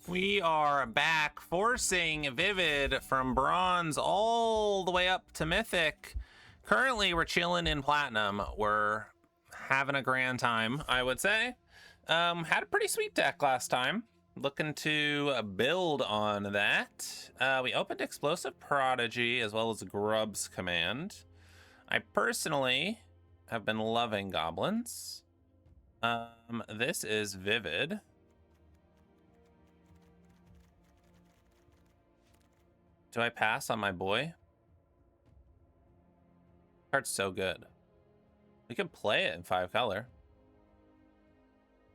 We are back, forcing Vivid from Bronze all the way up to Mythic. Currently, we're chilling in Platinum. We're having a grand time, I would say. Had a pretty sweet deck last time. Looking to build on that. We opened Explosive Prodigy as well as Grub's Command. I personally have been loving Goblins. This is Vivid. Do I pass on my boy? Card's so good. We could play it in 5 color.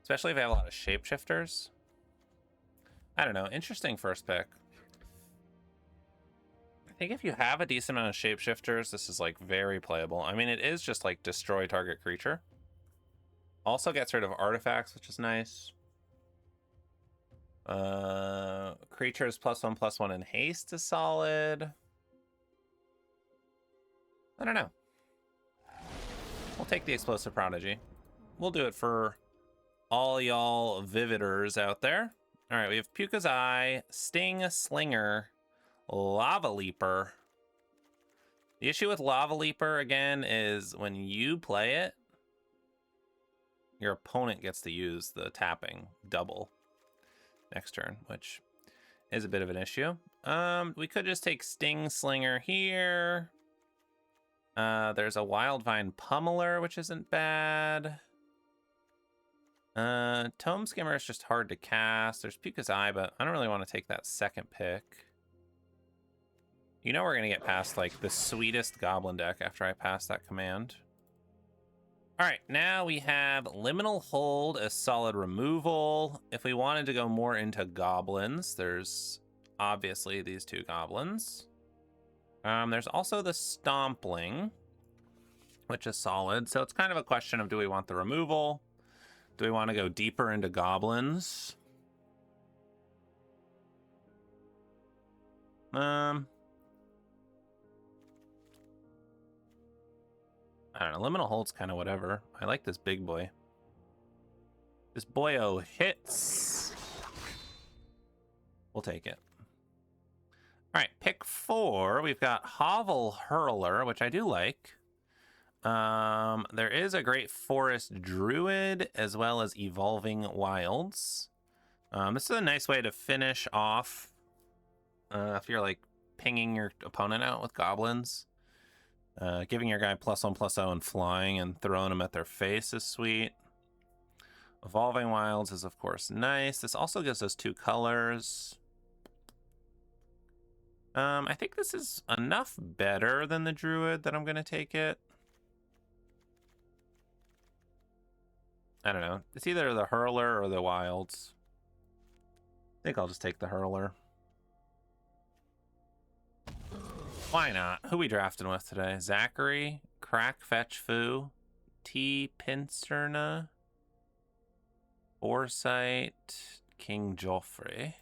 Especially if I have a lot of shapeshifters. I don't know. Interesting first pick. I think if you have a decent amount of shapeshifters, this is like very playable. I mean, it is just like destroy target creature. Also gets rid of artifacts, which is nice. Creatures +1/+1 in haste is solid. I don't know. We'll take the Explosive Prodigy. We'll do it for all y'all Vividers out there. All right, we have Puka's Eye, Sting, Slinger, Lava Leaper. The issue with Lava Leaper, again, is when you play it, your opponent gets to use the tapping double next turn, which is a bit of an issue. We could just take Sting Slinger here. There's a Wildvine Pummeler, which isn't bad. Tome Skimmer is just hard to cast. There's Puka's Eye, but I don't really want to take that second pick. You know we're going to get past, like, the sweetest Goblin deck after I pass that command. All right, now we have Liminal Hold as solid removal. If we wanted to go more into Goblins, there's obviously these 2 Goblins. There's also the Stompling, which is solid. So it's kind of a question of, do we want the removal? Do we want to go deeper into Goblins? I don't know. Liminal Hold's kind of whatever. I like this big boy. This boyo hits. We'll take it. All right, pick 4. We've got Hovel Hurler, which I do like. There is a Great Forest Druid as well as Evolving Wilds. This is a nice way to finish off if you're like pinging your opponent out with goblins. Giving your guy +1/+0 and flying and throwing them at their face is sweet. Evolving Wilds is of course nice. This also gives us 2 colors. I think this is enough better than the Druid that I'm going to take it. I don't know. It's either the Hurler or the Wilds. I think I'll just take the Hurler. Why not? Who we drafting with today? Zachary, Crack Fetch Foo, T. Pincerna, Foresight, King Joffrey.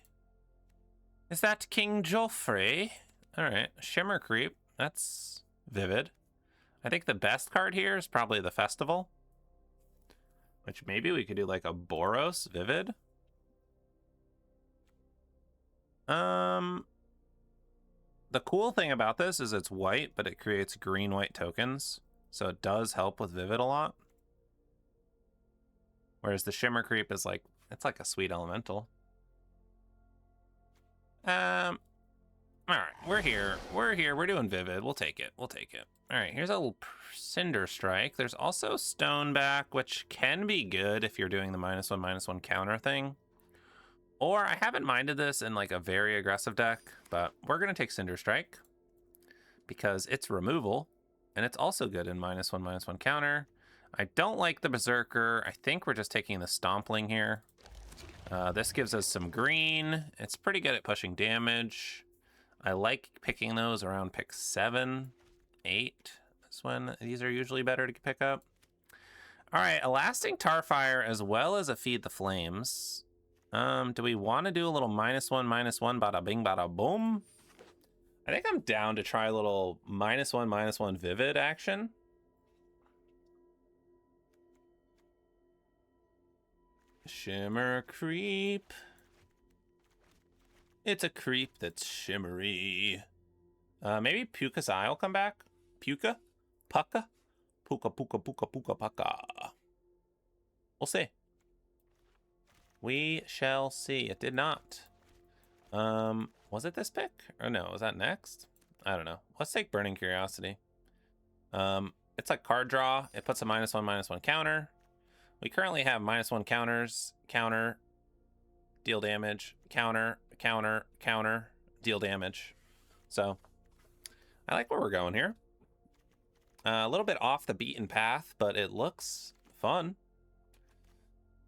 Is that King Joffrey? All right, Shimmer Creep. That's Vivid. I think the best card here is probably the Festival, which maybe we could do like a Boros Vivid. The cool thing about this is it's white, but it creates green-white tokens, so it does help with Vivid a lot. Whereas the Shimmer Creep is like, it's like a sweet elemental. All right, we're here. We're doing Vivid. We'll take it. All right, here's a little Cinder Strike. There's also Stoneback, which can be good if you're doing the -1/-1 counter thing. Or I haven't minded this in like a very aggressive deck, but we're going to take Cinder Strike because it's removal and it's also good in -1/-1 counter. I don't like the Berserker. I think we're just taking the Stompling here. This gives us some green. It's pretty good at pushing damage. I like picking those around pick 7, 8. That's when these are usually better to pick up. All right, a Lasting Tarfire as well as a Feed the Flames. Do we want to do a little -1/-1 bada bing bada boom? I think I'm down to try a little -1/-1 Vivid action. Shimmer Creep. It's a creep that's shimmery. Maybe Puka's Eye will come back. Puka? Puka? Puka, puka, puka, puka, puka. We'll see. We shall see. It did not. Was it this pick? Or no, was that next? I don't know. Let's take Burning Curiosity. It's like card draw. It puts a -1/-1 counter. We currently have -1 counters, counter, deal damage, counter, counter, counter, deal damage. So I like where we're going here. A little bit off the beaten path, but it looks fun.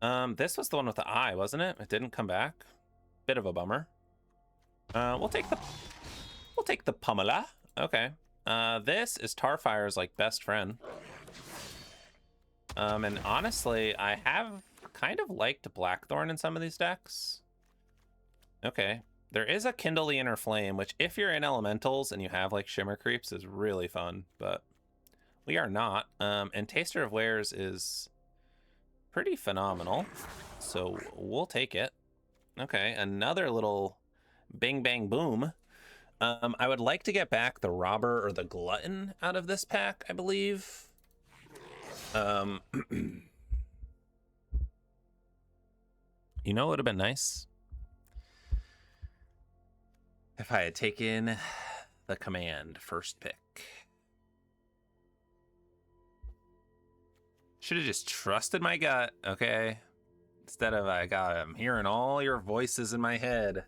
This was the one with the eye, wasn't it? It didn't come back. Bit of a bummer. We'll take the Pumela. Okay. This is Tarfire's like best friend. And honestly, I have kind of liked Blackthorn in some of these decks. Okay. There is a Kindle the Inner Flame, which if you're in elementals and you have like Shimmer Creeps is really fun, but we are not. And Taster of Wares is pretty phenomenal, so we'll take it. Okay, another little bing bang boom. I would like to get back the Robber or the Glutton out of this pack, I believe. You know, it would have been nice if I had taken the Command first pick. Should have just trusted my gut, okay? Instead of I'm hearing all your voices in my head.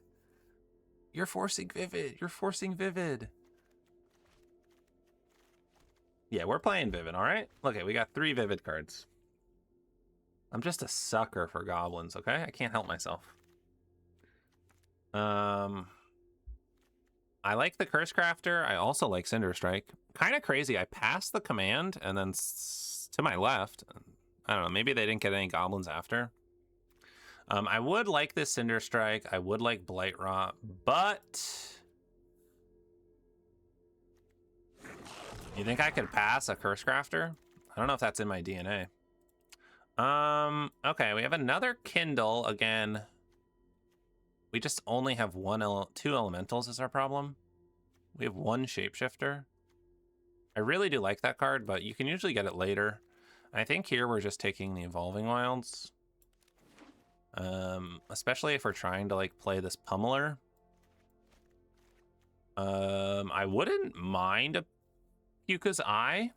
You're forcing Vivid. You're forcing Vivid. Yeah, we're playing Vivid, all right? Okay, we got 3 Vivid cards. I'm just a sucker for goblins, okay? I can't help myself. I like the Curse Crafter. I also like Cinder Strike. Kind of crazy. I passed the command and then to my left. I don't know. Maybe they didn't get any goblins after. I would like this Cinder Strike. I would like Blight Rot, but you think I could pass a Curse Crafter? I don't know if that's in my DNA. Okay, we have another Kindle again. We just only have 2 elementals is our problem. We have 1 shapeshifter. I really do like that card, but you can usually get it later. I think here we're just taking the Evolving Wilds. Especially if we're trying to like play this Pummeler. I wouldn't mind a Puka's Eye.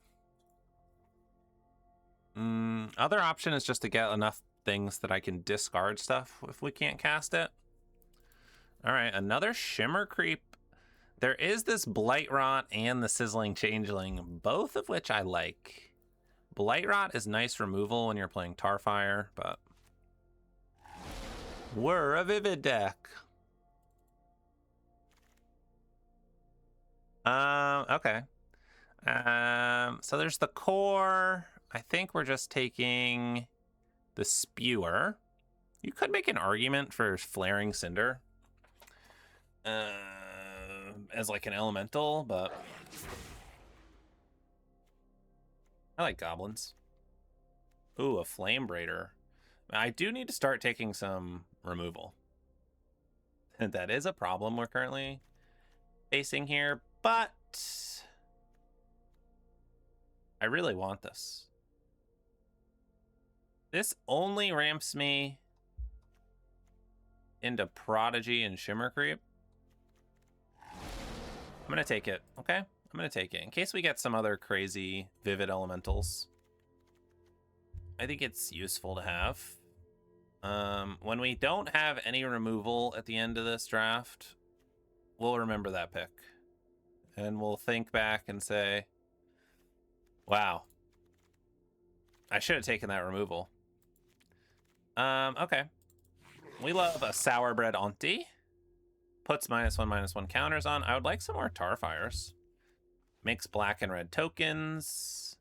Other option is just to get enough things that I can discard stuff if we can't cast it. All right, another Shimmer Creep. There is this Blight Rot and the Sizzling Changeling, both of which I like. Blight Rot is nice removal when you're playing Tarfire, but we're a Vivid deck. Okay. So there's the core. I think we're just taking the Spewer. You could make an argument for Flaring Cinder as like an elemental, but I like goblins. Ooh, a Flame Braider. I do need to start taking some removal. And that is a problem we're currently facing here, but I really want this. This only ramps me into Prodigy and Shimmer Creep. I'm gonna take it, okay? I'm gonna take it in case we get some other crazy Vivid elementals. I think it's useful to have. When we don't have any removal at the end of this draft, we'll remember that pick. And we'll think back and say, wow, I should have taken that removal. Okay. We love a Sourbread Auntie. Puts -1/-1 counters on. I would like some more Tarfires. Makes black and red tokens.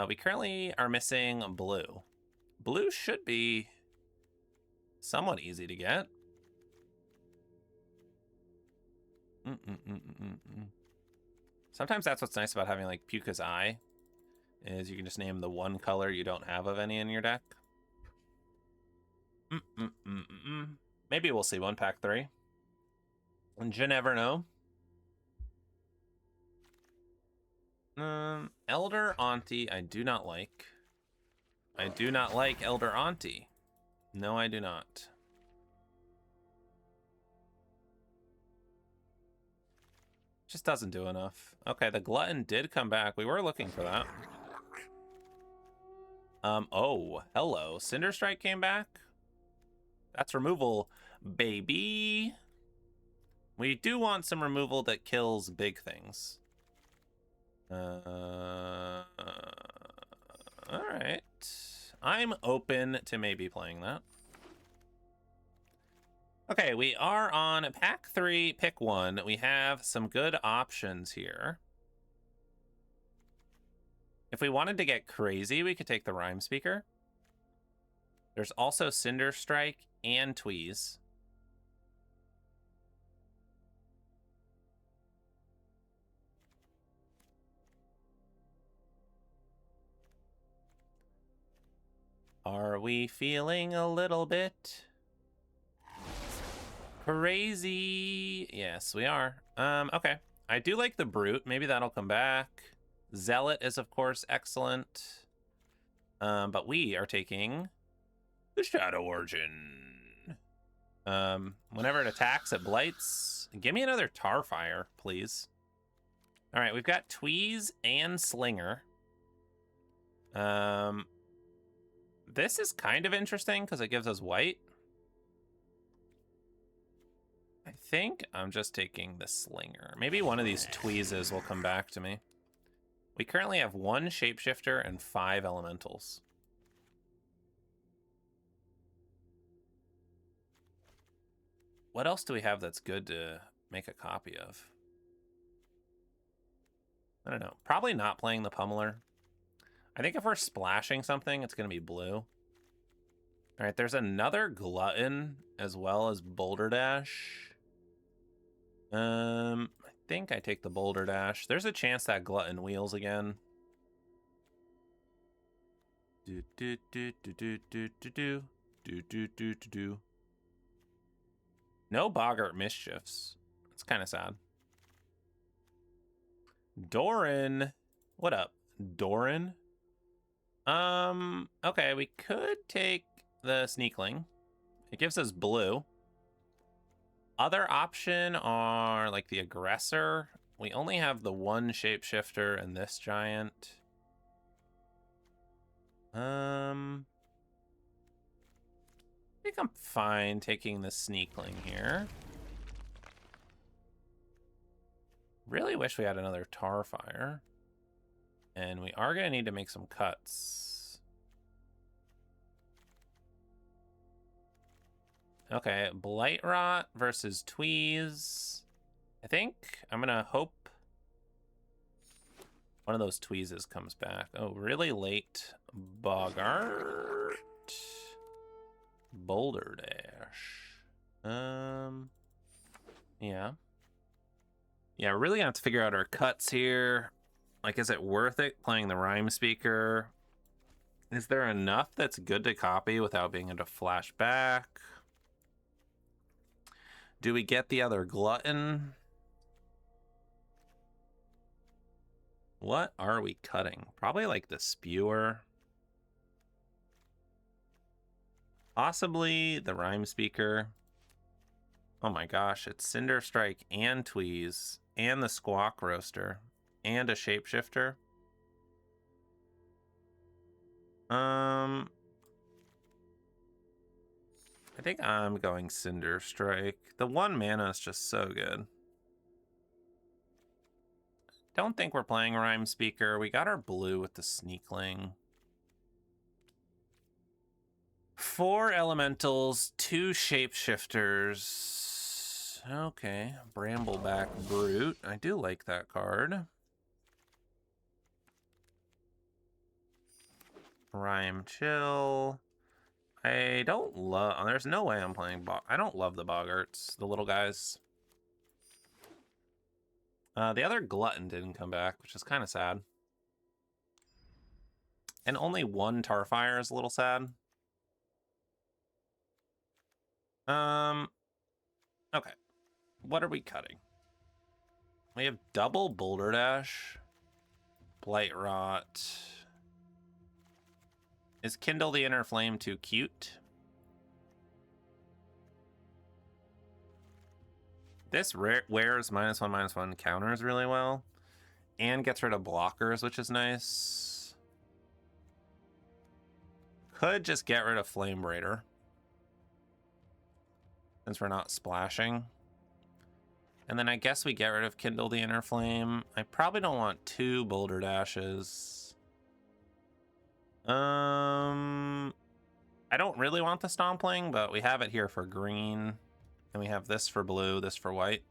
We currently are missing blue. Blue should be somewhat easy to get. Sometimes that's what's nice about having like Puka's Eye, is you can just name the one color you don't have of any in your deck. Maybe we'll see 1 pack 3. You never know. Elder Auntie, I do not like. I do not like Elder Auntie. No, I do not. Just doesn't do enough. Okay, the Glutton did come back. We were looking for that. Oh, hello. Cinder Strike came back. That's removal, baby. We do want some removal that kills big things. All right. I'm open to maybe playing that. Okay, we are on pack 3, pick 1. We have some good options here. If we wanted to get crazy, we could take the Rhyme Speaker. There's also Cinder Strike and Tweeze. Are we feeling a little bit crazy? Yes, we are. Okay. I do like the Brute. Maybe that'll come back. Zealot is, of course, excellent. But we are taking the Shadow Origin. Whenever it attacks, it blights. Give me another Tarfire, please. All right, we've got Tweeze and Slinger. This is kind of interesting because it gives us white. I think I'm just taking the Slinger. Maybe one of these Tweezes will come back to me. We currently have 1 Shapeshifter and 5 Elementals. What else do we have that's good to make a copy of? I don't know. Probably not playing the Pummeler. I think if we're splashing something, it's going to be blue. All right, there's another Glutton as well as Boulder Dash. I think I take the Boulder Dash. There's a chance that Glutton wheels again. Do do do do do do do do do do do do do. No Boggart Mischiefs. It's kind of sad. Doran, what up, Doran? Okay, we could take the Sneakling. It gives us blue. Other option are like the Aggressor. We only have the 1 Shapeshifter and this giant. I think I'm fine taking the Sneakling here. Really wish we had another Tarfire. And we are going to need to make some cuts. Okay, Blight Rot versus Tweeze. I think I'm going to hope one of those Tweezes comes back. Oh, really late Boggart. Boulder Dash. Yeah. Yeah, we're really going to have to figure out our cuts here. Like, is it worth it playing the Rhyme Speaker? Is there enough that's good to copy without being able to flash back? Do we get the other Glutton? What are we cutting? Probably like the Spewer. Possibly the Rhyme Speaker. Oh my gosh, it's Cinder Strike and Tweeze and the Squawk Roaster and a Shapeshifter. I think I'm going Cinder Strike. The 1 mana is just so good. Don't think we're playing Rhyme Speaker. We got our blue with the Sneakling. 4 Elementals, 2 Shapeshifters. Okay, Brambleback Brute. I do like that card. Rhyme Chill. I don't love... There's no way I'm playing... I don't love the Boggarts, the little guys. The other Glutton didn't come back, which is kind of sad. And only 1 Tarfire is a little sad. Okay. What are we cutting? We have double Boulder Dash. Blight Rot. Is Kindle the Inner Flame too cute? This wears -1/-1 counters really well. And gets rid of blockers, which is nice. Could just get rid of Flame Raider, since we're not splashing. And then I guess we get rid of Kindle the Inner Flame. I probably don't want 2 Boulder Dashes. I don't really want the Stompling, but we have it here for green. And we have this for blue, this for white.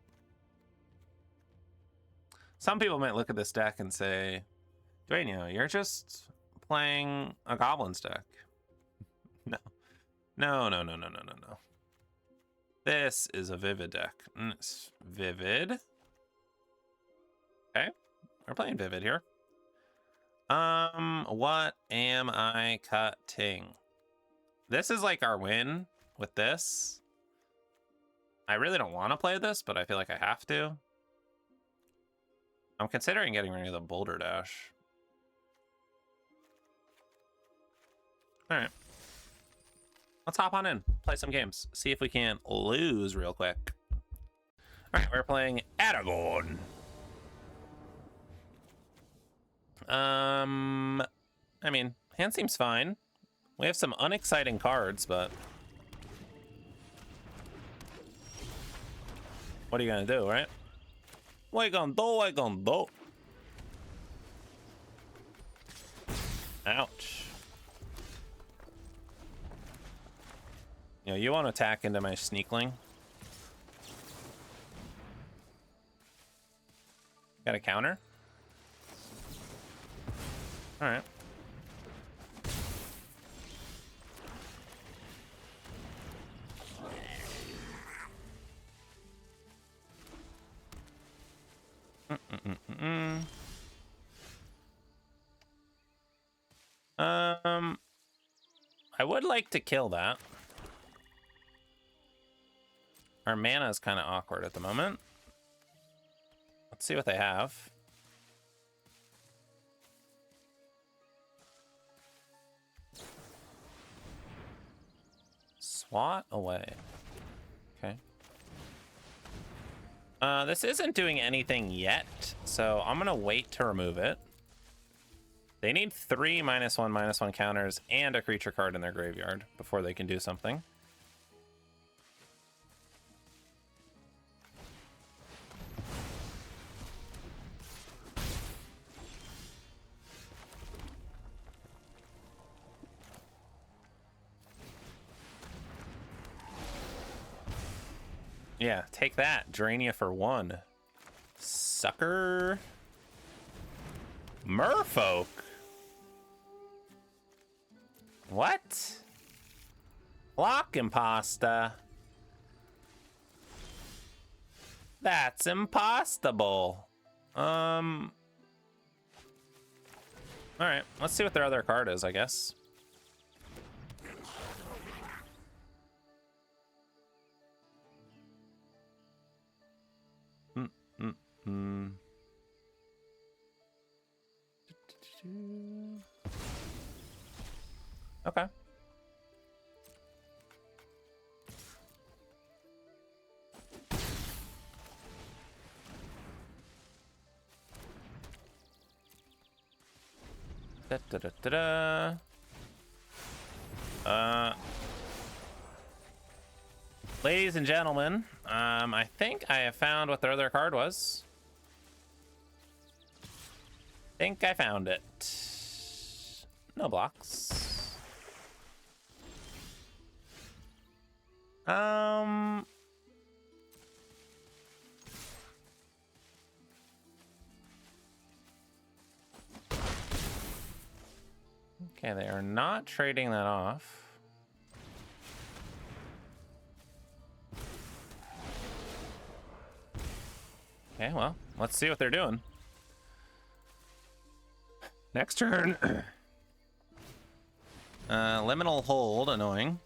Some people might look at this deck and say, Dwayne, you're just playing a Goblins deck. No. No. This is a Vivid deck. It's Vivid. Okay, we're playing Vivid here. What am I cutting? This is like our win with this. I really don't want to play this, but I feel like I have to. I'm considering getting rid of the Boulder Dash. All right. Let's hop on in, play some games, see if we can lose real quick. All right, we're playing Aragorn. I mean, hand seems fine. We have some unexciting cards, but what are you gonna do, right? What you gonna do? Ouch. You know, you want to attack into my Sneakling. Got a counter? Alright. I would like to kill that. Our mana is kind of awkward at the moment. Let's see what they have. Swat away. Okay. This isn't doing anything yet, so I'm gonna wait to remove it. They need 3 -1/-1 counters and a creature card in their graveyard before they can do something. Yeah, take that. Drain you for 1. Sucker. Merfolk. What? Block Imposta. That's impossible. Alright, let's see what their other card is, I guess. Okay. Ladies and gentlemen, I think I have found what their other card was. Think I found it. No blocks. Okay, they are not trading that off. Okay, well, let's see what they're doing. Next turn. Liminal Hold, annoying.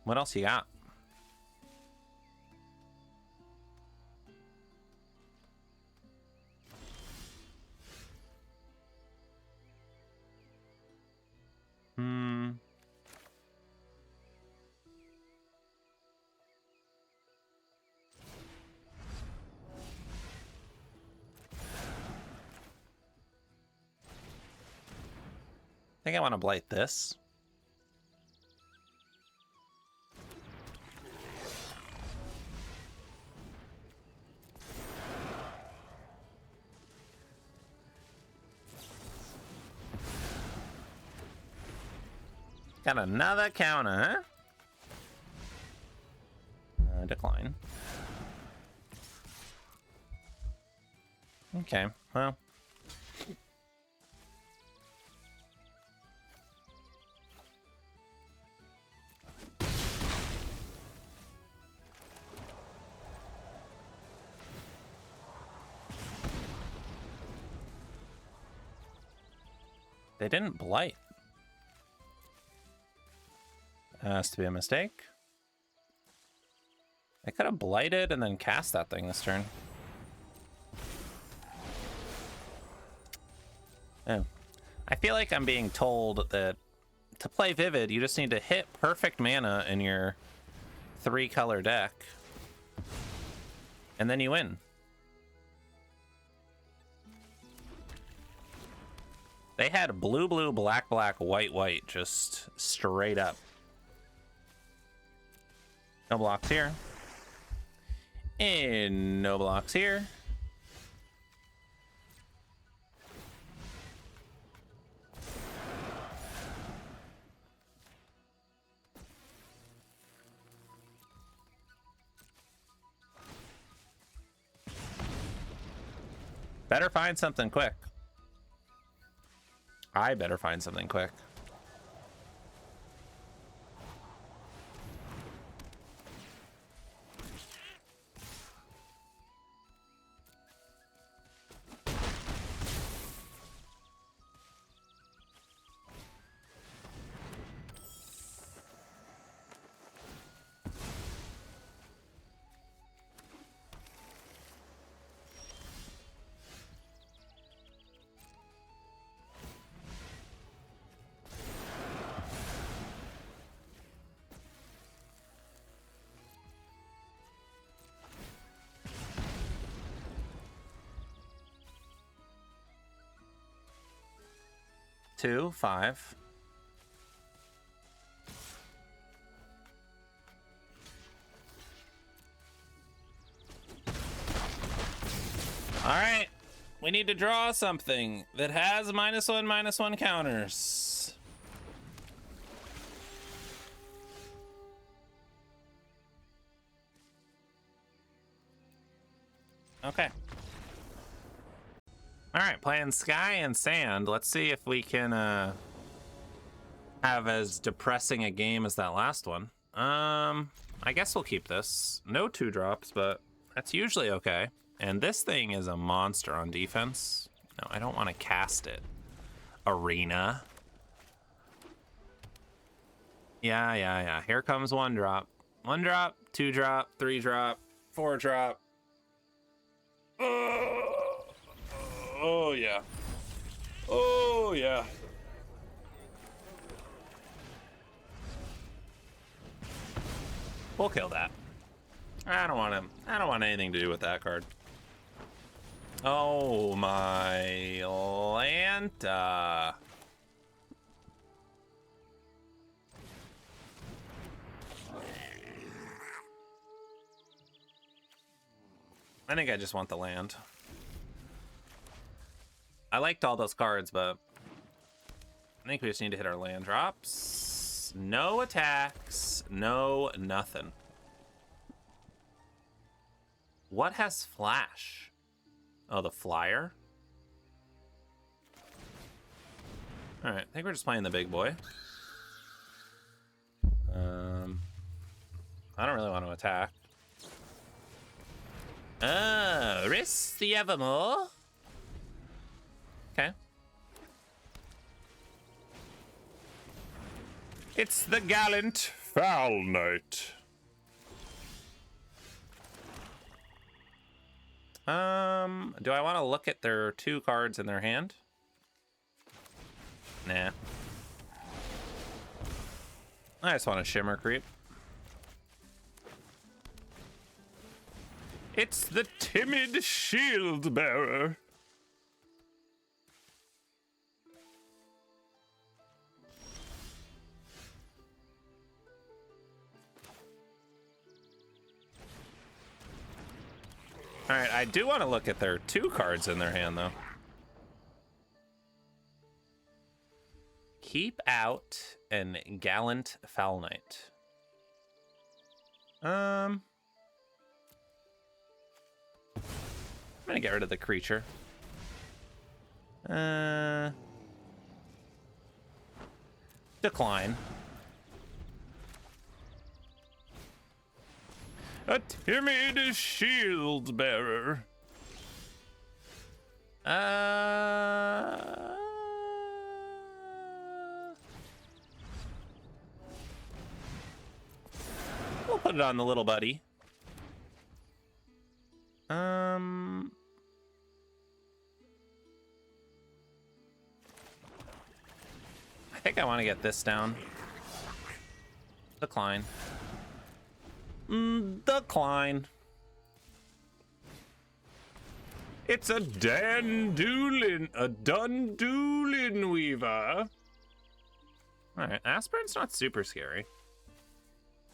What else you got? I think I want to blight this. Got another counter, huh? Decline. Okay, well. They didn't blight. Has to be a mistake. I could have blighted and then cast that thing this turn. Oh. I feel like I'm being told that to play Vivid, you just need to hit perfect mana in your 3-color deck. And then you win. They had blue, blue, black, black, white, white, just straight up. No blocks here. And no blocks here. Better find something quick. I better find something quick. Two, 5. All right, we need to draw something that has -1/-1 counters. Okay. All right, playing Sky and Sand. Let's see if we can have as depressing a game as that last one. I guess we'll keep this. No 2-drops, but that's usually okay. And this thing is a monster on defense. No, I don't want to cast it. Arena. Yeah. Here comes 1-drop. 1-drop, 2-drop, 3-drop, 4-drop. Oh yeah. Oh yeah. We'll kill that. I don't want anything to do with that card. Oh my Lanta. I think I just want the land. I liked all those cards, but I think we just need to hit our land drops. No attacks, no nothing. What has flash? Oh, the flyer? All right, I think we're just playing the big boy. I don't really want to attack. Risk the Evermore. Okay. It's the gallant Foul Knight. Do I want to look at their 2 cards in their hand? Nah. I just want a Shimmer Creep. It's the timid shield bearer. All right, I do want to look at their 2 cards in their hand, though. Keep Out and Gallant Foul Knight. I'm gonna get rid of the creature. Decline. A timid shield bearer. We'll put it on the little buddy. I think I want to get this down. Decline. Decline. It's a Dandulin, a Dundulin Weaver. Alright, Aspirin's not super scary.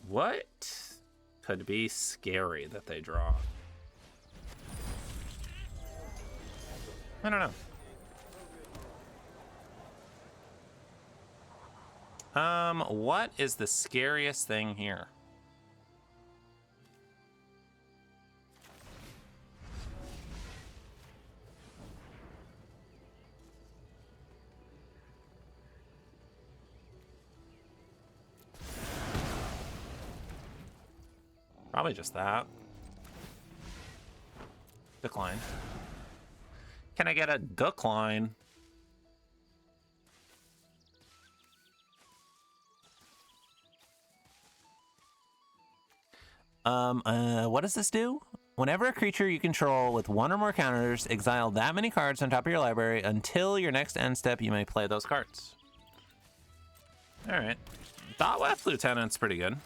What could be scary that they draw? I don't know. What is the scariest thing here? Probably just that. Decline. Can I get a decline? What does this do? Whenever a creature you control with 1 or more counters, exile that many cards on top of your library until your next end step, you may play those cards. Alright. Thought Lieutenant's pretty good.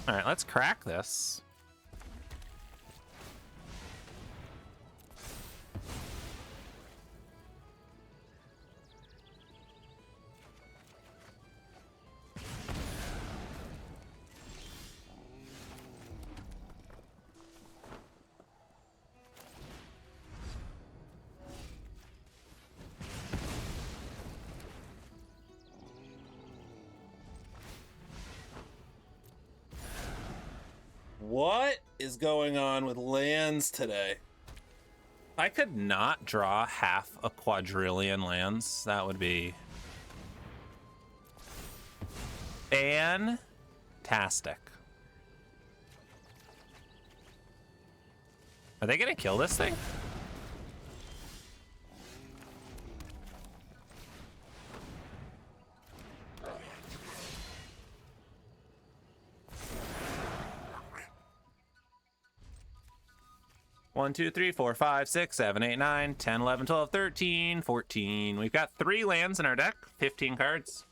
All right, let's crack this. What is going on with lands today? I could not draw half a quadrillion lands. That would be fantastic. Are they gonna kill this thing? One, 2, 3, 4, 5, 6, 7, 8, 9, 10, 11, 12, 13, 14. We've got 3 lands in our deck, 15 cards.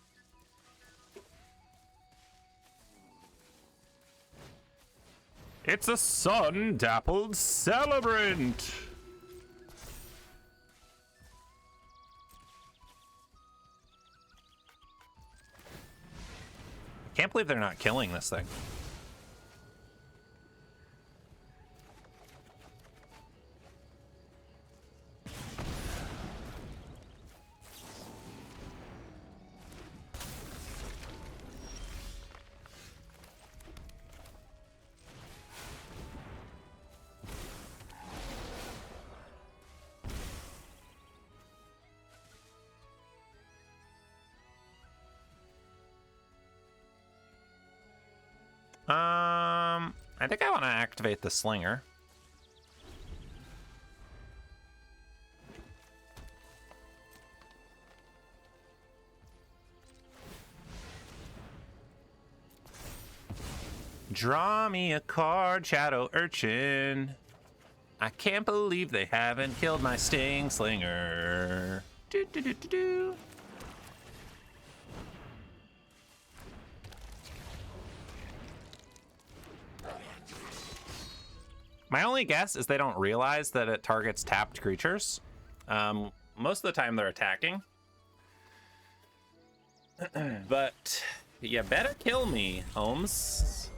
It's a sun-dappled celebrant. Can't believe they're not killing this thing. I think I want to activate the slinger. Draw me a card, Shadow Urchin. I can't believe they haven't killed my Sting Slinger. Do, do, do, do, do. My only guess is they don't realize that it targets tapped creatures. Most of the time they're attacking. But you better kill me, Holmes.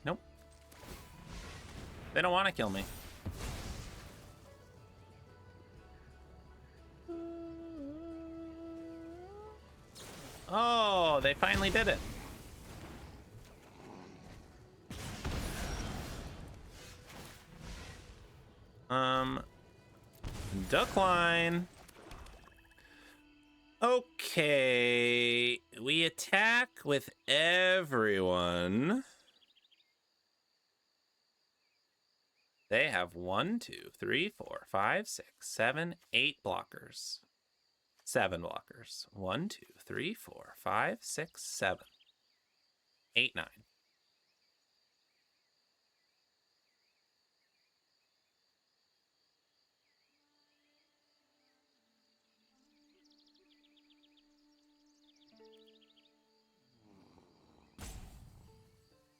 Nope. They don't want to kill me. Oh, they finally did it. Duckline. Okay, we attack with everyone. They have 1, 2, 3, 4, 5, 6, 7, 8 blockers. 7 blockers. 1, 2, 3, 4, 5, 6, 7, 8, 9.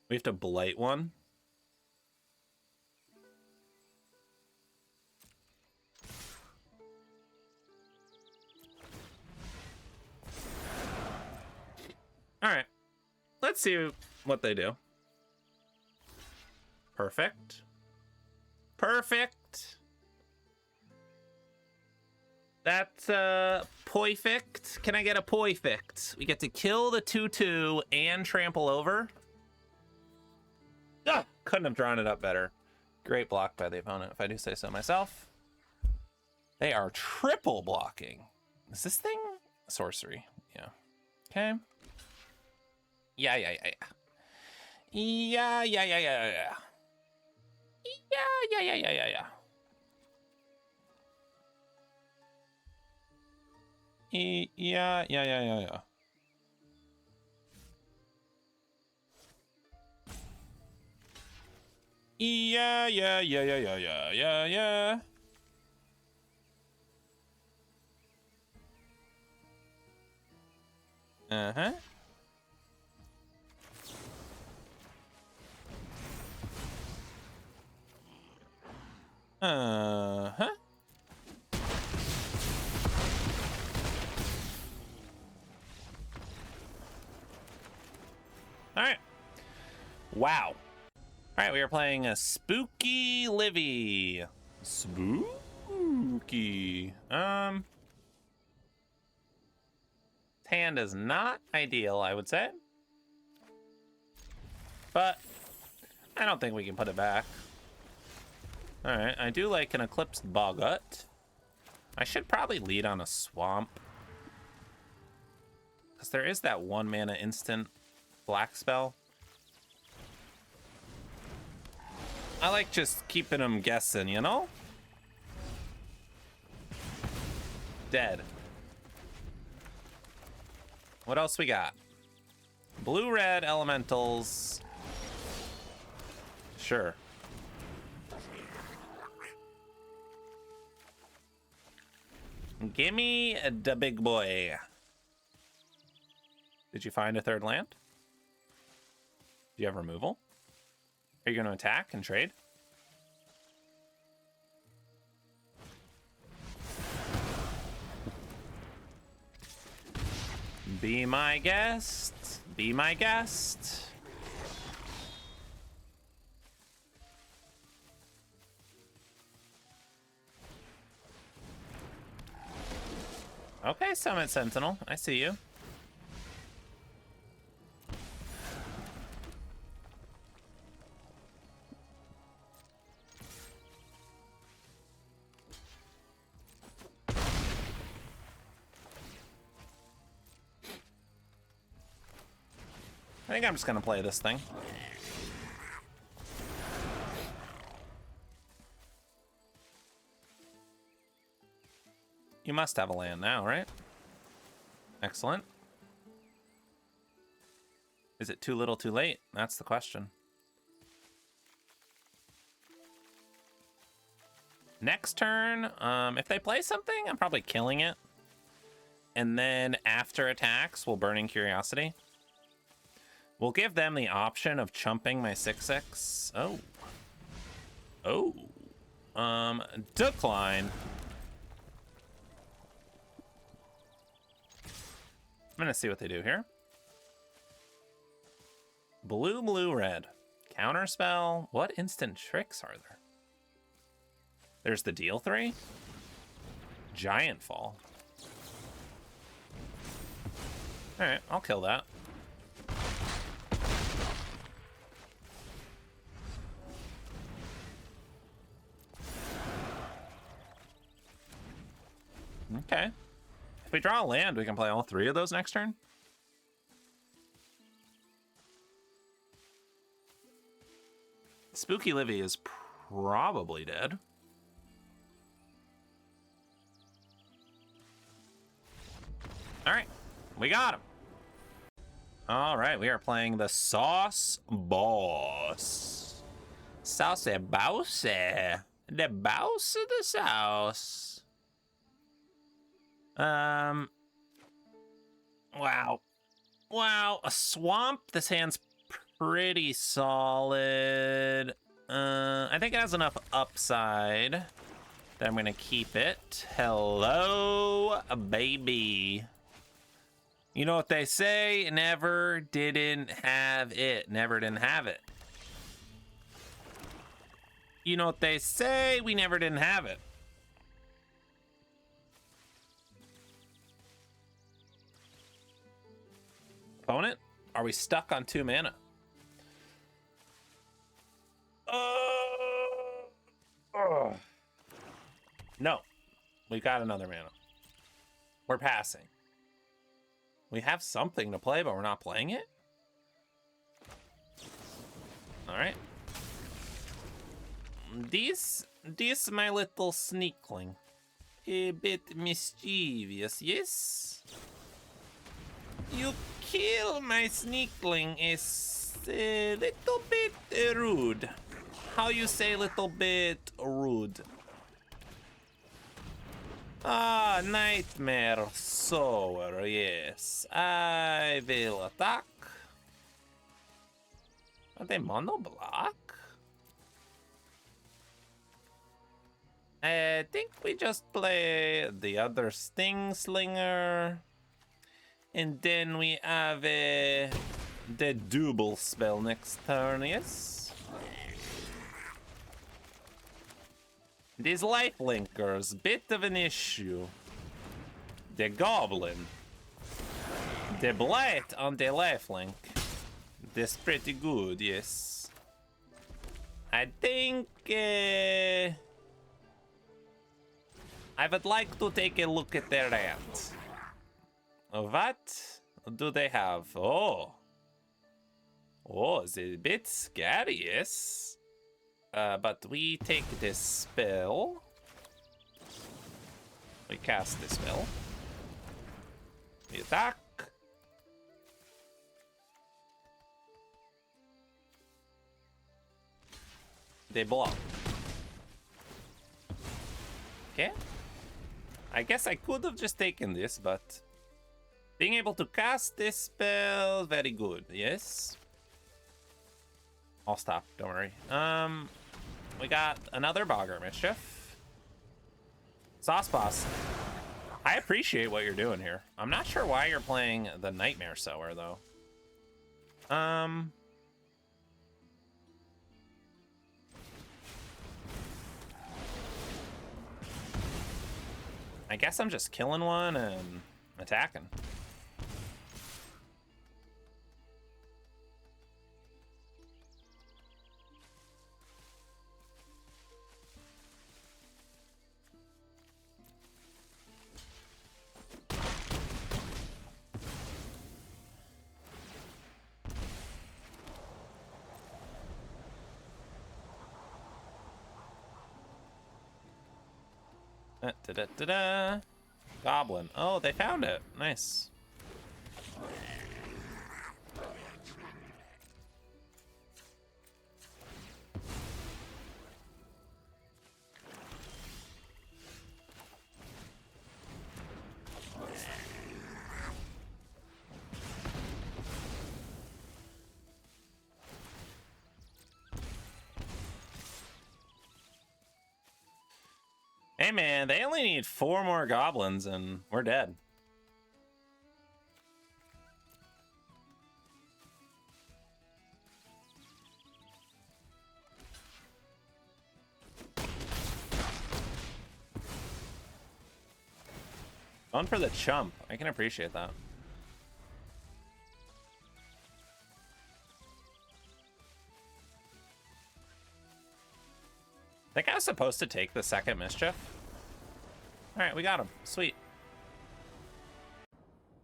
We have to blight one. All right. Let's see what they do. Perfect. Perfect. That's perfect. Can I get a perfect? We get to kill the 2/2 and trample over. Ah, couldn't have drawn it up better. Great block by the opponent, if I do say so myself. They are triple blocking. Is this thing sorcery? Yeah. Okay. Yeah. Yeah. Yeah. Yeah. Yeah. Uh-huh. Uh-huh. All right. Wow. All right, we are playing a Spooky Livy. Spooky. Hand is not ideal, I would say. But I don't think we can put it back. All right, I do like an Eclipsed Bogut. I should probably lead on a Swamp. Because there is that 1 mana instant black spell. I like just keeping them guessing, you know? Dead. What else we got? Blue-red elementals. Sure. Gimme the big boy. Did you find a 3rd land? Do you have removal? Are you going to attack and trade? Be my guest. Be my guest. Okay, Summit Sentinel. I see you. think I'm just gonna play this thing. You must have a land now, right? Excellent. Is it too little too late? That's the question. Next turn, if they play something, I'm probably killing it. And then after attacks, we'll Burning Curiosity. We'll give them the option of chumping my 6/6. Oh. Oh. Decline. I'm gonna see what they do here. Blue, blue, red. Counterspell. What instant tricks are there? There's the deal 3. Giant Fall. Alright, I'll kill that. Okay. If we draw a land, we can play all 3 of those next turn. Spooky Livy is probably dead. All right, we got him. All right, we are playing the Sauce Boss. Sauce Bouse. The Bouse of the Sauce. Wow. Wow, a swamp. This hand's pretty solid. I think it has enough upside that I'm gonna keep it. Hello, baby. You know what they say? Never didn't have it. Never didn't have it. You know what they say? We never didn't have it. Opponent, are we stuck on 2 mana? No, we got another mana. We're passing. We have something to play, but we're not playing it. All right. This my little sneakling, a bit mischievous, yes. You kill my sneakling is a little bit rude. How you say little bit rude? Ah, Nightmare Sower, yes. I will attack. Are they mono block? I think we just play the other Sting Slinger. And then we have the double spell next turn, yes? These lifelinkers, bit of an issue. The Goblin. The Blight on the lifelink. That's pretty good, yes. I think I would like to take a look at their hand. What do they have? Oh, it's a bit scary, yes. But we take this spell. We cast this spell. We attack. They block. Okay. I guess I could have just taken this, but being able to cast this spell, very good, yes. I'll stop, don't worry. We got another Bogger Mischief. Sauce Boss. I appreciate what you're doing here. I'm not sure why you're playing the Nightmare Sower, though. I guess I'm just killing one and attacking. Da-da-da-da. Goblin. Oh, they found it. Nice. Hey man, they only need 4 more goblins and we're dead. Going for the chump. I can appreciate that. I think I was supposed to take the second mischief. All right, we got him. Sweet.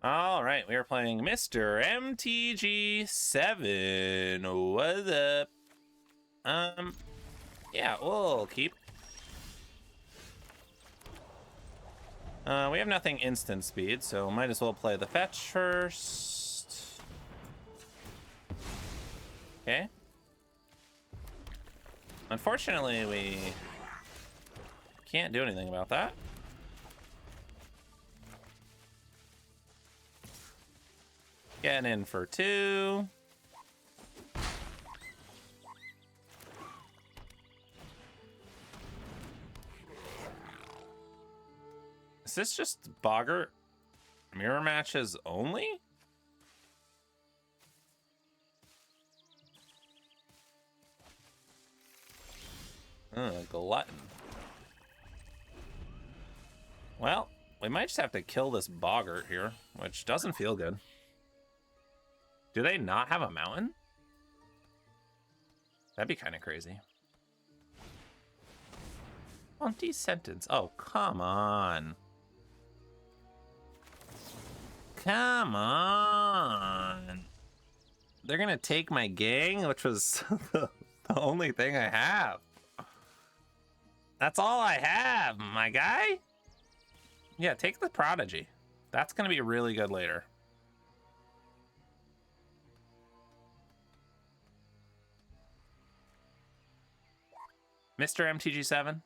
All right, we are playing Mr. MTG7. What's up? Yeah, we'll keep. We have nothing instant speed, so might as well play the fetch first. Okay. Unfortunately, we can't do anything about that. Getting in for 2. Is this just Boggart mirror matches only? Glutton. Well, we might just have to kill this Boggart here, which doesn't feel good. Do they not have a mountain? That'd be kind of crazy. 20 sentence. Oh, come on. Come on. They're gonna take my gang, which was the only thing I have. That's all I have, my guy. Yeah, take the Prodigy. That's gonna be really good later. Mr. MTG7.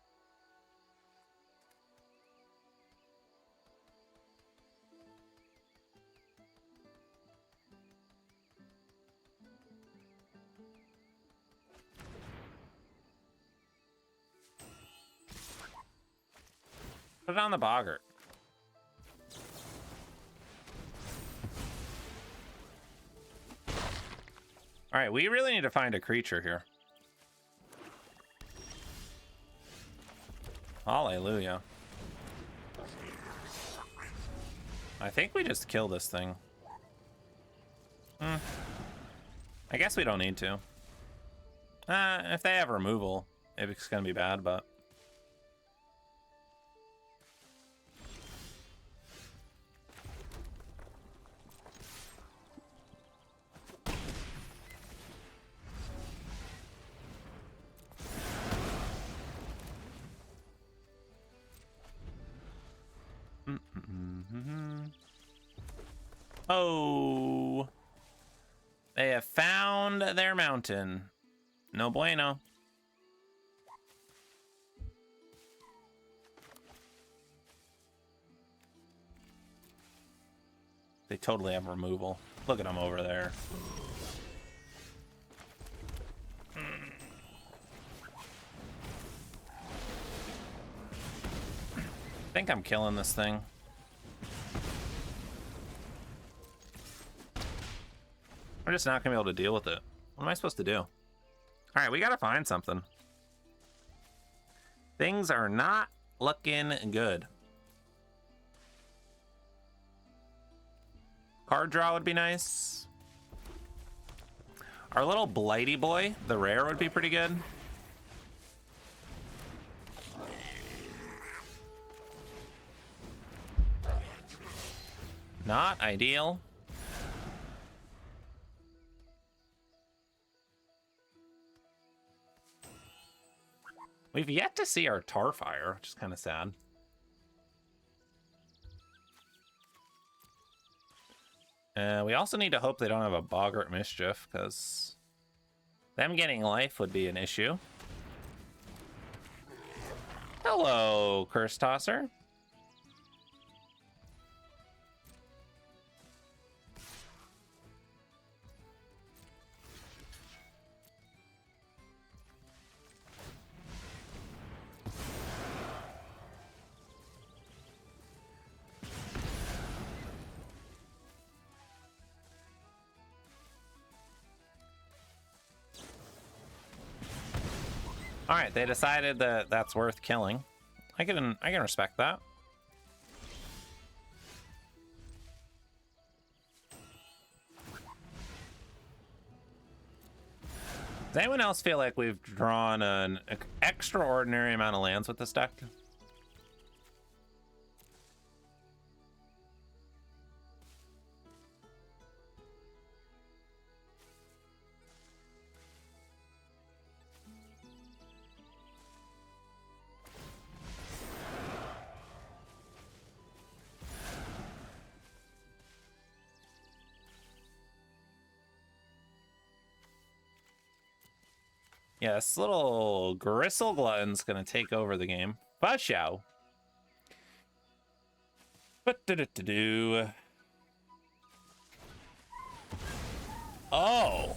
Put it on the Boggart. All right, we really need to find a creature here. Hallelujah. I think we just kill this thing. I guess we don't need to. If they have removal, it's gonna be bad, but... Oh, they have found their mountain. No bueno. They totally have removal. Look at them over there. I think I'm killing this thing. We're just not gonna be able to deal with it. What am I supposed to do? All right, we gotta find something. Things are not looking good. Card draw would be nice. Our little Blighty boy, the rare, would be pretty good. Not ideal. We've yet to see our Tarfire, which is kind of sad. We also need to hope they don't have a Boggart Mischief, because them getting life would be an issue. Hello, Curse Tosser. All right, they decided that that's worth killing. I can respect that. Does anyone else feel like we've drawn an extraordinary amount of lands with this deck? Yeah, this little Gristle Glutton's gonna take over the game. Bashow. But do. Oh.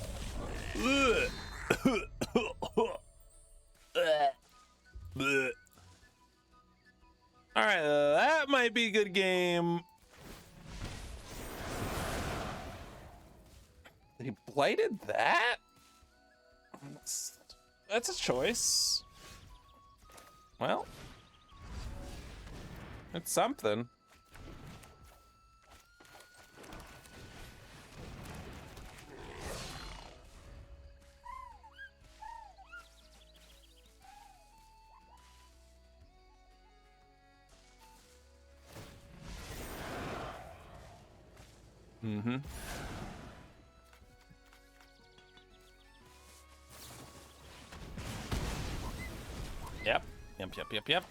All right, that might be a good game. He blighted that? That's a choice. Well, it's something. Mm-hmm. Yep. Yep.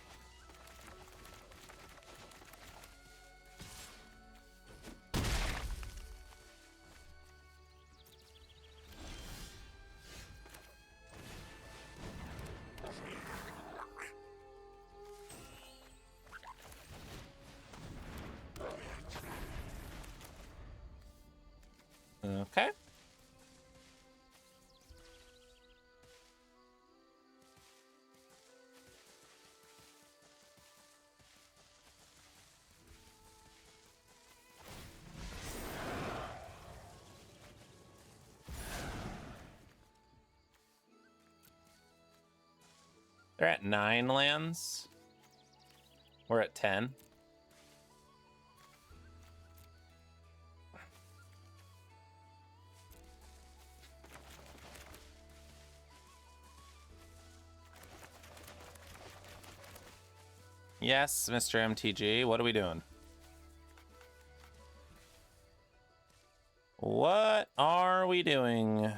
Okay. They're at 9 lands. We're at 10. Yes, Mr. MTG, what are we doing? What are we doing?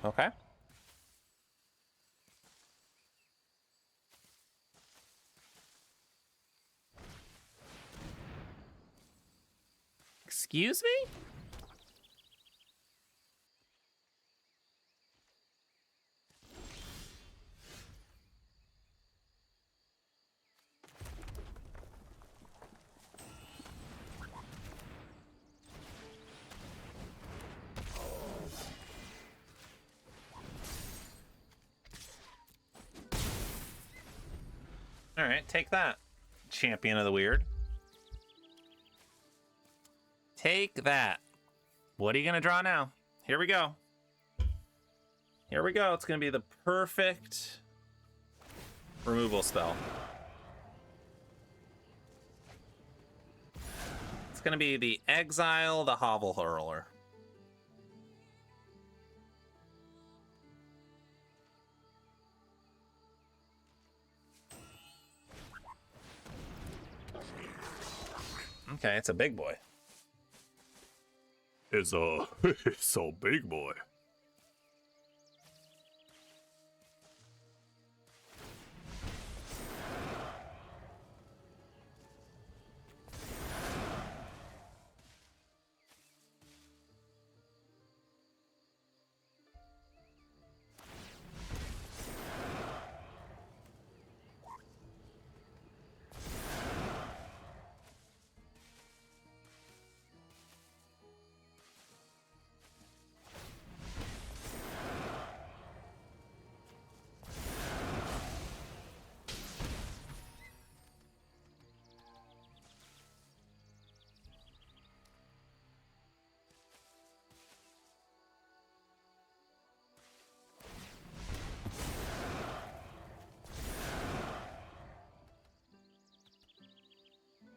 Okay. Excuse me? All right, take that, champion of the weird. Take that. What are you gonna draw now? Here we go. Here we go. It's gonna be the perfect removal spell. It's gonna be the Exile, the Hovel Hurler. Okay, it's a big boy. is so big, boy.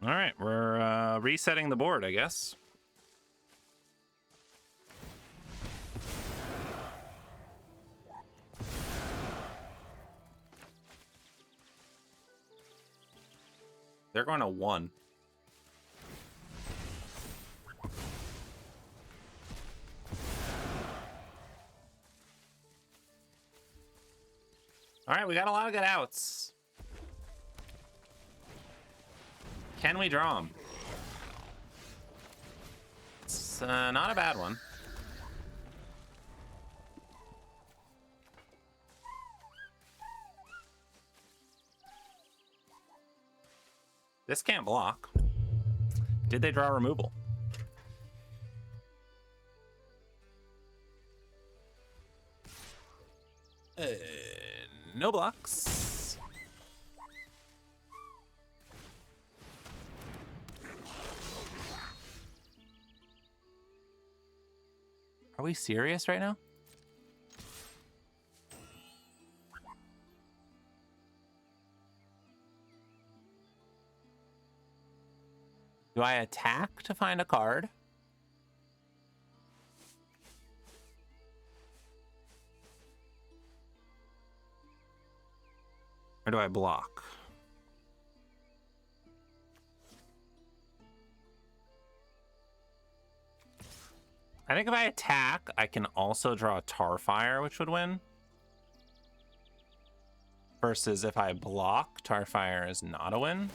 All right, we're resetting the board, I guess. They're going to 1. All right, we got a lot of good outs. Can we draw them? It's not a bad one. This can't block. Did they draw removal? No blocks. Are we serious right now? Do I attack to find a card? Or do I block? I think if I attack, I can also draw a Tarfire, which would win. Versus if I block, Tarfire is not a win.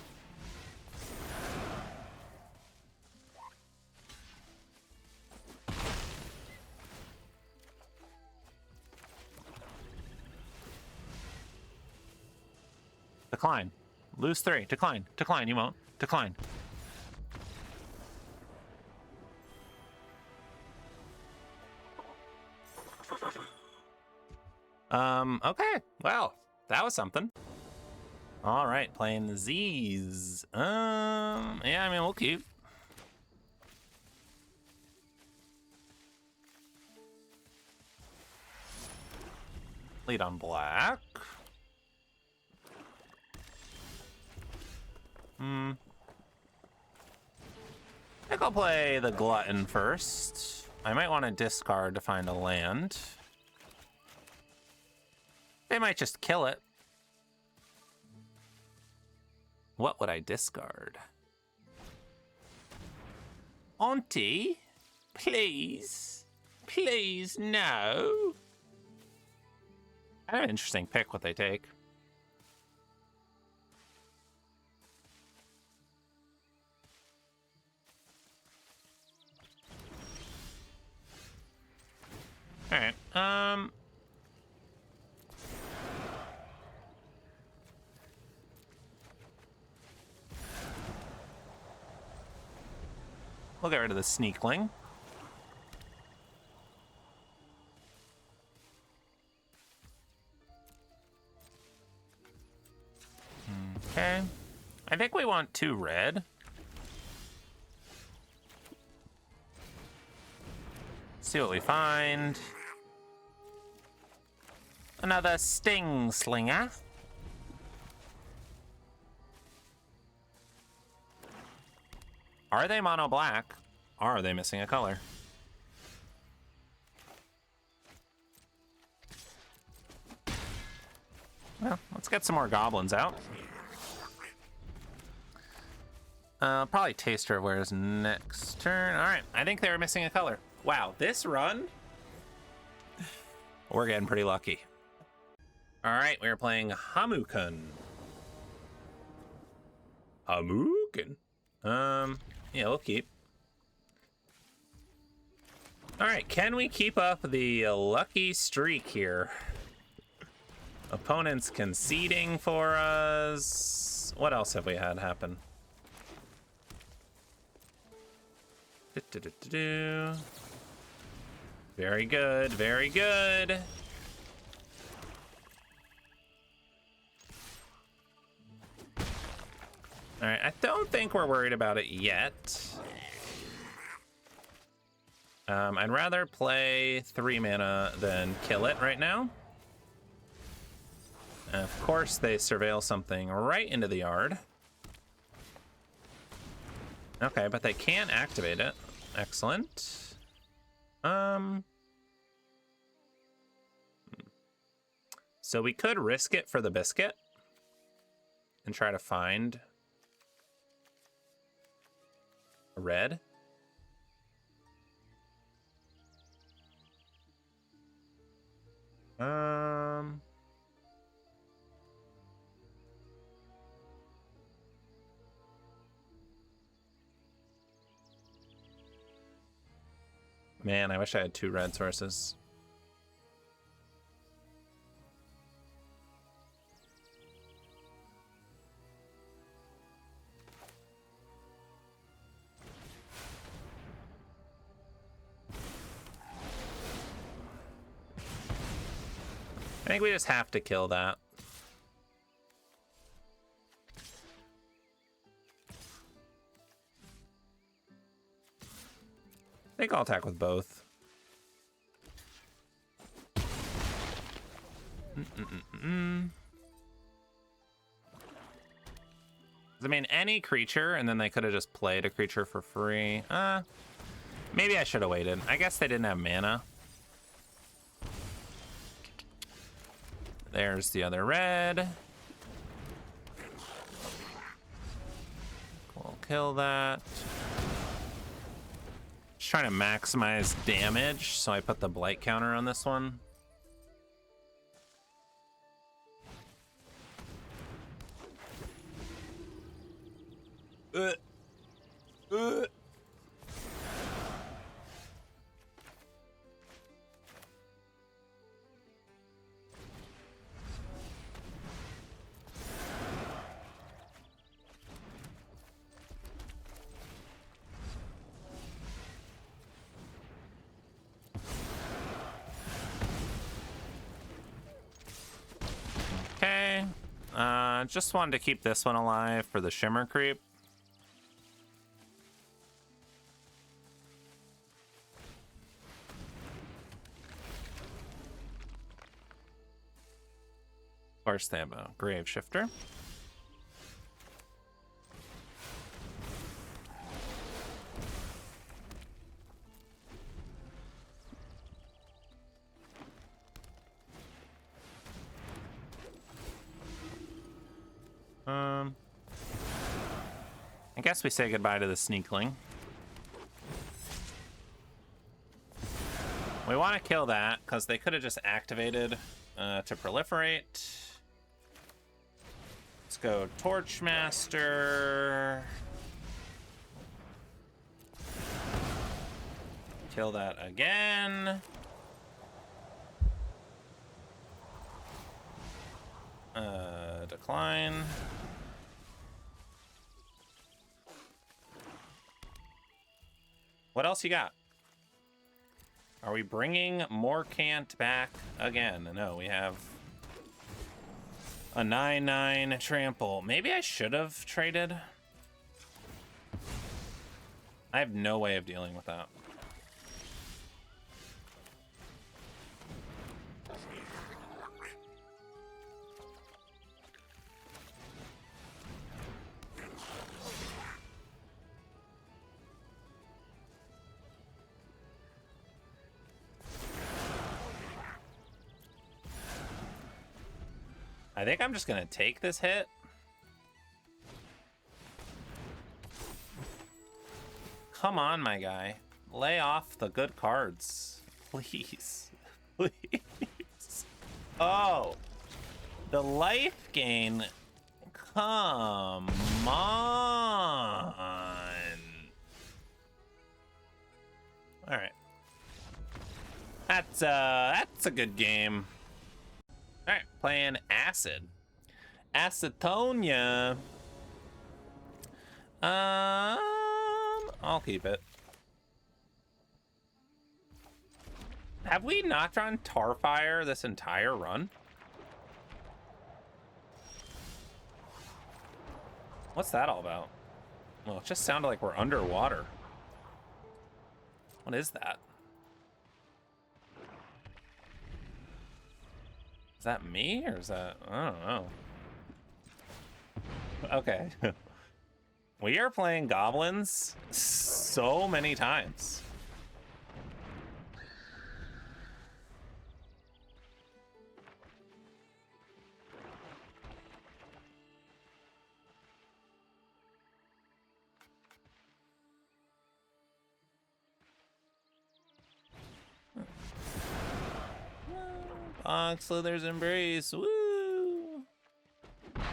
Decline. Lose 3. Decline. Decline. You won't. Decline. Okay. Well, that was something. All right, playing the Z's. Yeah, I mean, we'll keep. Lead on black. I think I'll play the Glutton first. I might want to discard to find a land. They might just kill it. What would I discard? Auntie? Please? Please, no. Kind of an interesting pick what they take. All right. We'll get rid of the Sneakling. Okay. I think we want 2 red. See what we find. Another Sting Slinger. Are they mono black? Are they missing a color? Well, let's get some more goblins out. Probably Taster wears next turn. All right, I think they were missing a color. Wow, this run? We're getting pretty lucky. All right, we're playing Hamukun. Hadouken. Yeah, we'll keep. All right, can we keep up the lucky streak here? Opponents conceding for us. What else have we had happen? Very good, very good. All right, I don't think we're worried about it yet. I'd rather play 3 mana than kill it right now. Of course, they surveil something right into the yard. Okay, but they can't activate it. Excellent. So we could risk it for the biscuit and try to find a red. Man, I wish I had 2 red sources. I think we just have to kill that. I think I'll attack with both. I mean, any creature, and then they could have just played a creature for free. Maybe I should have waited. I guess they didn't have mana. There's the other red. We'll kill that. Just trying to maximize damage, so I put the blight counter on this one. Okay. Just wanted to keep this one alive for the Shimmer Creep. Of course, they have a Grave Shifter. I guess we say goodbye to the Sneakling. We want to kill that because they could have just activated to proliferate. Let's go Torchmaster. Kill that again. Decline. What else you got? Are we bringing Morcant back again? No, we have a 9/9 trample. Maybe I should have traded. I have no way of dealing with that. I think I'm just gonna take this hit. Come on, my guy. lay off the good cards. Please. Please. Oh. The life gain. Come on. All right. That's a good game. All right, playing Acid. Acetonia. I'll keep it. Have we not drawn Tarfire this entire run? What's that all about? Well, it just sounded like we're underwater. What is that? Is that me or is that... I don't know. Okay. We are playing goblins so many times. Slither's Embrace. Woo! I'm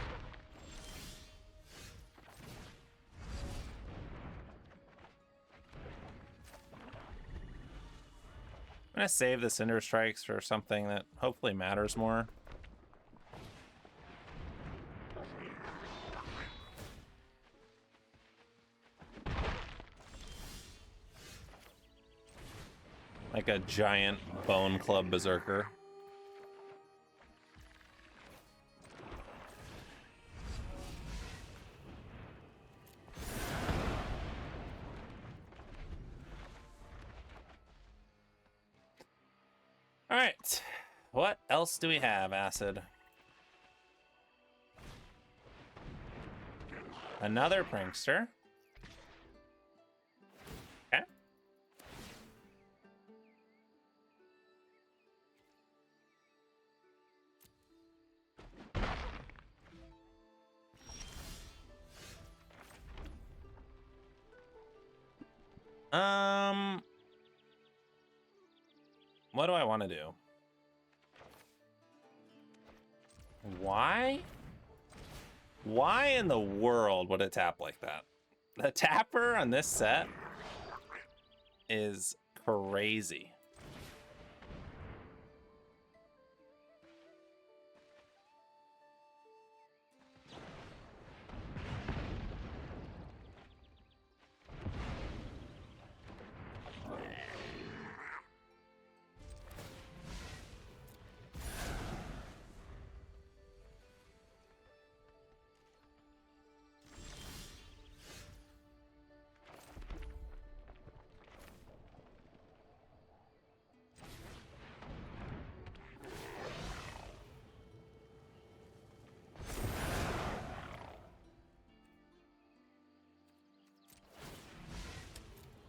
gonna save the Cinder Strikes for something that hopefully matters more. Like a giant Bone Club Berserker. All right, what else do we have, Acid? Another Prankster. Okay. What do I want to do? Why? Why in the world would it tap like that? The tapper on this set is crazy.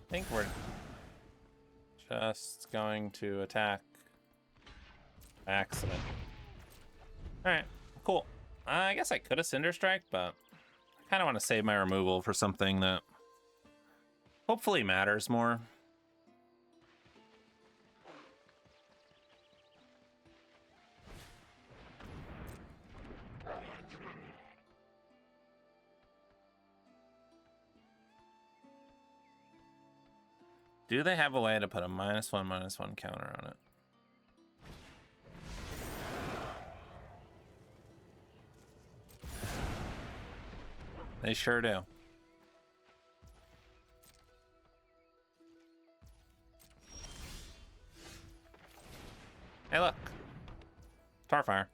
I think we're just going to attack accident. All right, cool. I guess I could have Cinder Strike, but I kind of want to save my removal for something that hopefully matters more. Do they have a way to put a -1/-1 counter on it? They sure do. Hey, look. Starfire.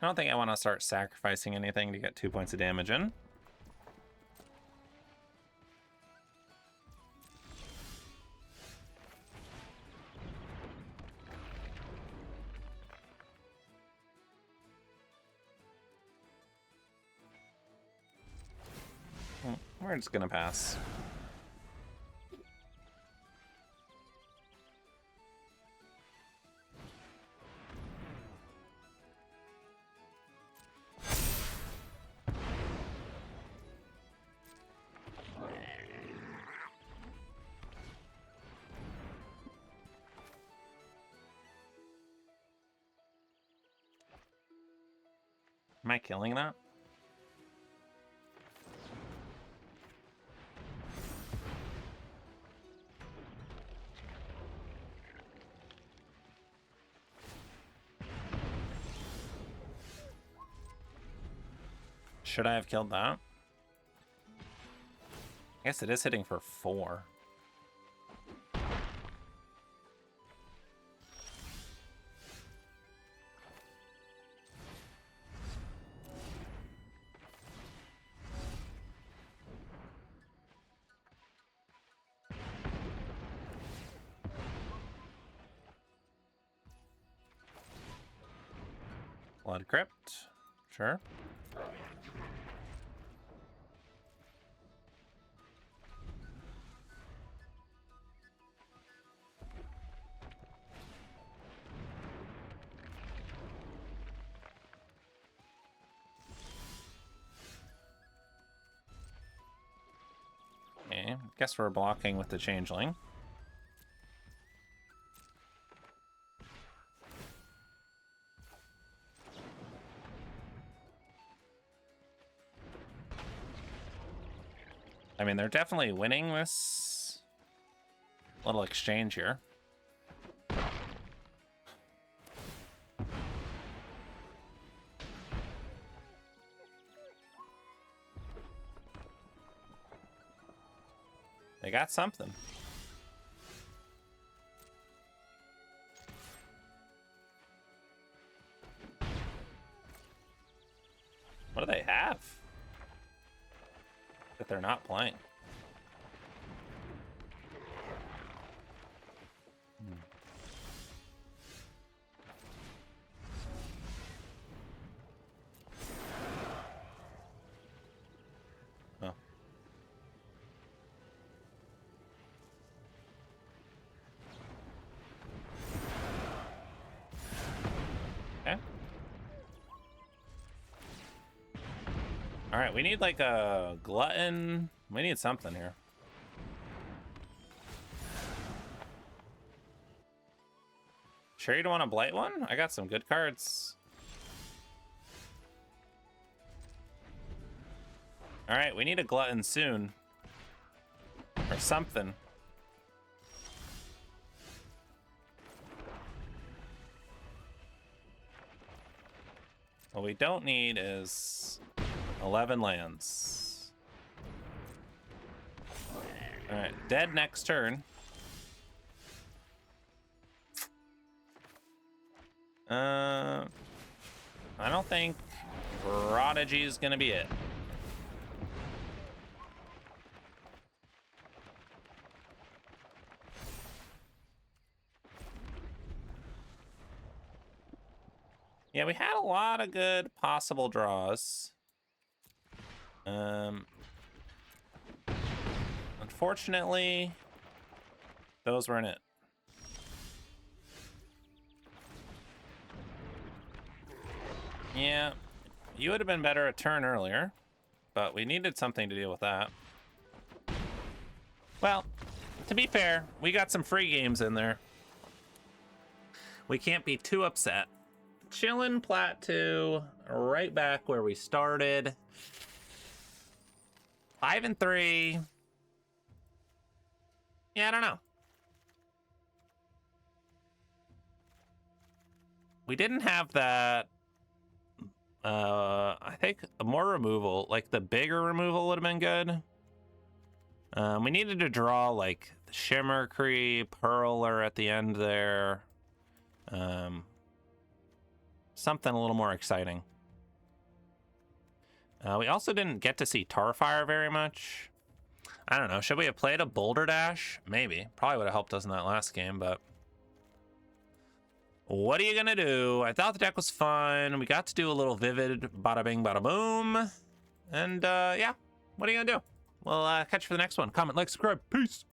I don't think I want to start sacrificing anything to get 2 points of damage in. We're just gonna pass. Am I killing that? Should I have killed that? I guess it is hitting for 4. Blood Crypt. Sure. Okay, guess we're blocking with the Changeling. I mean, they're definitely winning this little exchange here. They got something. What do they have that they're not playing? Oh. Okay. All right, we need like a glutton. We need something here. Sure you don't want a blight one? I got some good cards. All right, we need a glutton soon. Or something. What we don't need is 11 lands. All right, dead next turn. I don't think Prodigy is gonna be it. Yeah, we had a lot of good possible draws. Unfortunately, those weren't it. Yeah, you would have been better a turn earlier, but we needed something to deal with that. Well, to be fair, we got some free games in there. We can't be too upset. Chillin' Plat 2, right back where we started. 5-3. Yeah, I don't know. We didn't have that. I think more removal, like the bigger removal would have been good. We needed to draw like the Shimmer Creep, Hurler at the end there. Something a little more exciting. We also didn't get to see Tarfire very much. I don't know. Should we have played a Boulder Dash? Maybe. Probably would have helped us in that last game, but what are you gonna do? I thought the deck was fun. We got to do a little Vivid bada bing bada boom. And yeah, what are you gonna do? We'll catch you for the next one. Comment, like, subscribe. Peace.